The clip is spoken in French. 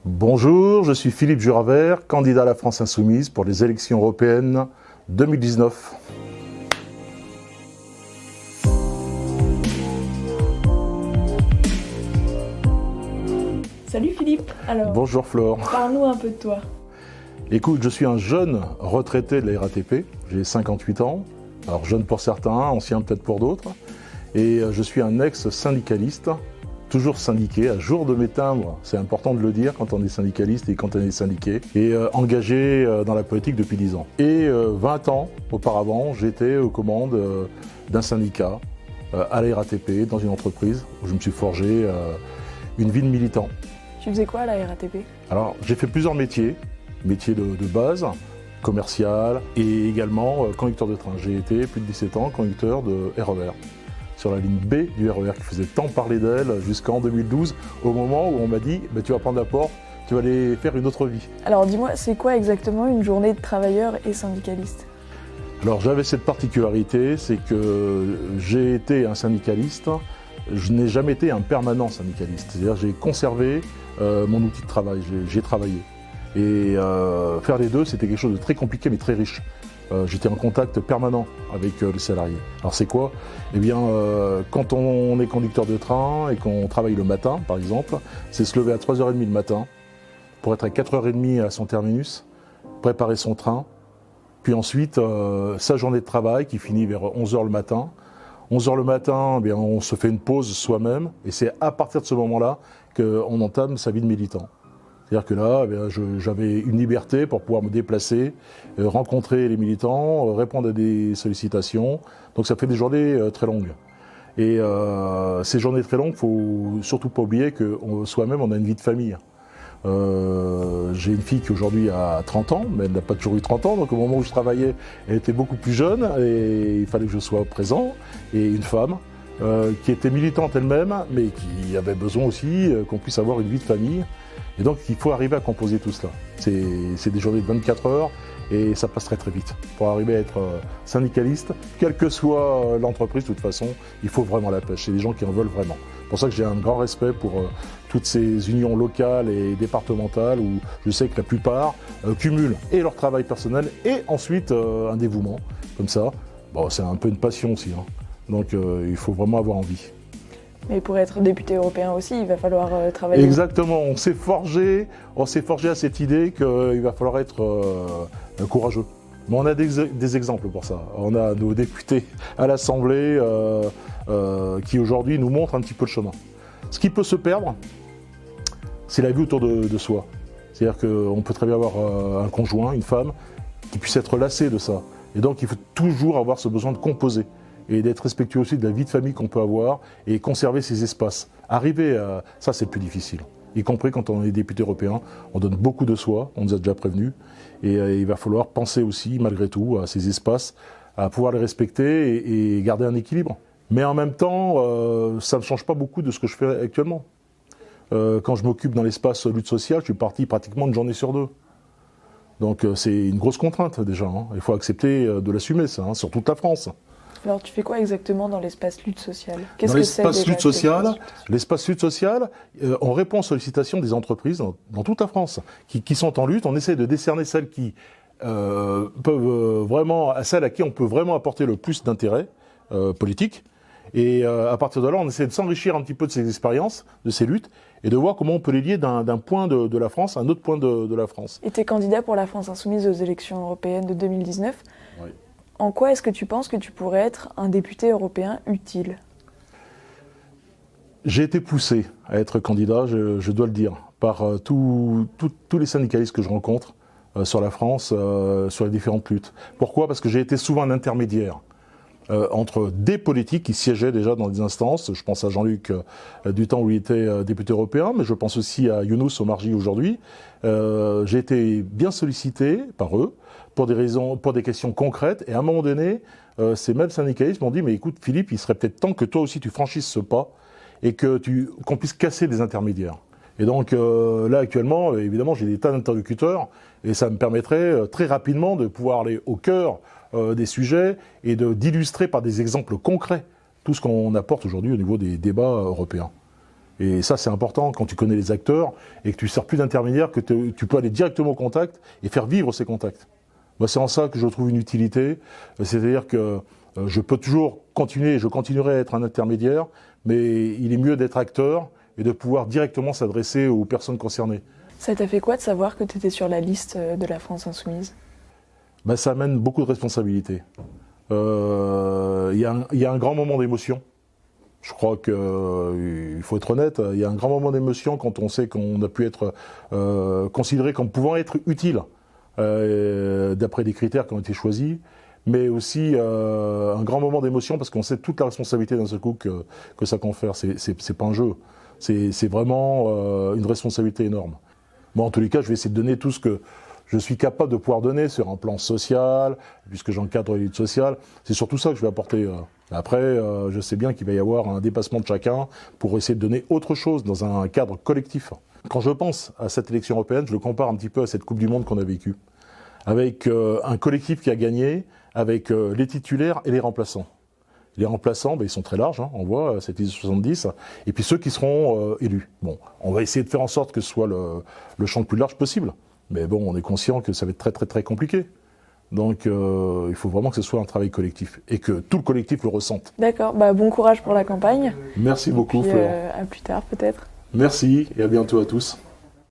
Bonjour, je suis Philippe Juravert, candidat à la France Insoumise pour les élections européennes 2019. Salut Philippe, alors Bonjour Flore. parle-nous un peu de toi. Écoute, je suis un jeune retraité de la RATP, j'ai 58 ans, alors jeune pour certains, ancien peut-être pour d'autres, et je suis un ex-syndicaliste, toujours syndiqué, à jour de mes timbres, c'est important de le dire quand on est syndicaliste et quand on est syndiqué, et engagé dans la politique depuis 10 ans. Et 20 ans auparavant, j'étais aux commandes d'un syndicat à la RATP, dans une entreprise où je me suis forgé une vie de militant. Tu faisais quoi à la RATP? Alors, j'ai fait plusieurs métiers de base, commercial et également conducteur de train. J'ai été plus de 17 ans conducteur de RER, sur la ligne B du RER qui faisait tant parler d'elle jusqu'en 2012, au moment où on m'a dit tu vas prendre la porte, tu vas aller faire une autre vie. Alors dis-moi, c'est quoi exactement une journée de travailleur et syndicaliste? Alors j'avais cette particularité, c'est que j'ai été un syndicaliste, je n'ai jamais été un permanent syndicaliste. C'est-à-dire j'ai conservé mon outil de travail, j'ai travaillé. Et faire les deux, c'était quelque chose de très compliqué mais très riche. J'étais en contact permanent avec les salariés. Alors c'est quoi? Eh bien, quand on est conducteur de train et qu'on travaille le matin, par exemple, c'est se lever à 3h30 le matin pour être à 4h30 à son terminus, préparer son train, puis ensuite sa journée de travail qui finit vers 11h le matin. 11h le matin, eh bien, on se fait une pause soi-même et c'est à partir de ce moment-là qu'on entame sa vie de militant. C'est-à-dire que là, j'avais une liberté pour pouvoir me déplacer, rencontrer les militants, répondre à des sollicitations. Donc ça fait des journées très longues. Et ces journées très longues, il ne faut surtout pas oublier que soi-même, on a une vie de famille. J'ai une fille qui aujourd'hui a 30 ans, mais elle n'a pas toujours eu 30 ans. Donc au moment où je travaillais, elle était beaucoup plus jeune et il fallait que je sois présent. Et une femme qui était militante elle-même, mais qui avait besoin aussi qu'on puisse avoir une vie de famille. Et donc, il faut arriver à composer tout cela. C'est des journées de 24 heures et ça passe très très vite. Pour arriver à être syndicaliste, quelle que soit l'entreprise, de toute façon, il faut vraiment la pêche. C'est des gens qui en veulent vraiment. C'est pour ça que j'ai un grand respect pour toutes ces unions locales et départementales où je sais que la plupart cumulent et leur travail personnel et ensuite un dévouement. Comme ça, bon, c'est un peu une passion aussi. Hein. Donc, il faut vraiment avoir envie. Mais pour être député européen aussi, il va falloir travailler. Exactement, on s'est forgé à cette idée qu'il va falloir être courageux. Mais on a des exemples pour ça. On a nos députés à l'Assemblée qui aujourd'hui nous montrent un petit peu le chemin. Ce qui peut se perdre, c'est la vie autour de soi. C'est-à-dire qu'on peut très bien avoir un conjoint, une femme, qui puisse être lassé de ça. Et donc il faut toujours avoir ce besoin de composer et d'être respectueux aussi de la vie de famille qu'on peut avoir et conserver ces espaces. Arriver à ça, c'est le plus difficile. Y compris quand on est député européen, on donne beaucoup de soi, on nous a déjà prévenus, et il va falloir penser aussi, malgré tout, à ces espaces, à pouvoir les respecter et garder un équilibre. Mais en même temps, ça ne change pas beaucoup de ce que je fais actuellement. Quand je m'occupe dans l'espace lutte sociale, je suis parti pratiquement une journée sur deux. Donc c'est une grosse contrainte déjà. Hein. Il faut accepter de l'assumer, ça, hein, sur toute la France. Alors tu fais quoi exactement dans l'espace lutte sociale? Dans l'espace lutte sociale, on répond aux sollicitations des entreprises dans toute la France qui sont en lutte. On essaie de décerner celles qui peuvent vraiment, celles à qui on peut vraiment apporter le plus d'intérêt politique. Et à partir de là, on essaie de s'enrichir un petit peu de ces expériences, de ces luttes, et de voir comment on peut les lier d'un point de la France à un autre point de la France. Et tu es candidat pour la France Insoumise aux élections européennes de 2019. Oui. En quoi est-ce que tu penses que tu pourrais être un député européen utile? J'ai été poussé à être candidat, je dois le dire, par tous les syndicalistes que je rencontre sur la France, sur les différentes luttes. Pourquoi? Parce que j'ai été souvent un intermédiaire entre des politiques qui siégeaient déjà dans des instances. Je pense à Jean-Luc du temps où il était député européen, mais je pense aussi à Younous Omarjee aujourd'hui. J'ai été bien sollicité par eux pour des raisons, pour des questions concrètes. Et à un moment donné, ces mêmes syndicalistes m'ont dit « Mais écoute, Philippe, il serait peut-être temps que toi aussi tu franchisses ce pas et qu'on puisse casser les intermédiaires. » Et donc là, actuellement, évidemment, j'ai des tas d'interlocuteurs et ça me permettrait très rapidement de pouvoir aller au cœur des sujets et d'illustrer par des exemples concrets tout ce qu'on apporte aujourd'hui au niveau des débats européens. Et ça, c'est important quand tu connais les acteurs et que tu ne sers plus d'intermédiaire, que tu peux aller directement au contact et faire vivre ces contacts. Moi, c'est en ça que je trouve une utilité. C'est-à-dire que je peux toujours continuer, je continuerai à être un intermédiaire, mais il est mieux d'être acteur et de pouvoir directement s'adresser aux personnes concernées. Ça t'a fait quoi de savoir que tu étais sur la liste de la France Insoumise? Ben, ça amène beaucoup de responsabilités. Il y a un grand moment d'émotion. Je crois qu'il faut être honnête, il y a un grand moment d'émotion quand on sait qu'on a pu être considéré comme pouvant être utile d'après des critères qui ont été choisis, mais aussi un grand moment d'émotion parce qu'on sait toute la responsabilité d'un seul coup que ça confère. C'est pas un jeu, c'est vraiment une responsabilité énorme. Bon, en tous les cas, je vais essayer de donner tout ce que je suis capable de pouvoir donner sur un plan social, puisque j'encadre les luttes sociales. C'est surtout ça que je vais apporter. Après, je sais bien qu'il va y avoir un dépassement de chacun pour essayer de donner autre chose dans un cadre collectif. Quand je pense à cette élection européenne, je le compare un petit peu à cette Coupe du Monde qu'on a vécue, avec un collectif qui a gagné, avec les titulaires et les remplaçants. Les remplaçants, ben, ils sont très larges, hein, on voit, cette liste 70, et puis ceux qui seront élus. Bon, on va essayer de faire en sorte que ce soit le champ le plus large possible. Mais bon, on est conscient que ça va être très très très compliqué. Donc il faut vraiment que ce soit un travail collectif et que tout le collectif le ressente. D'accord, bah, bon courage pour la campagne. Merci beaucoup, Fleur. À plus tard peut-être. Merci et à bientôt à tous.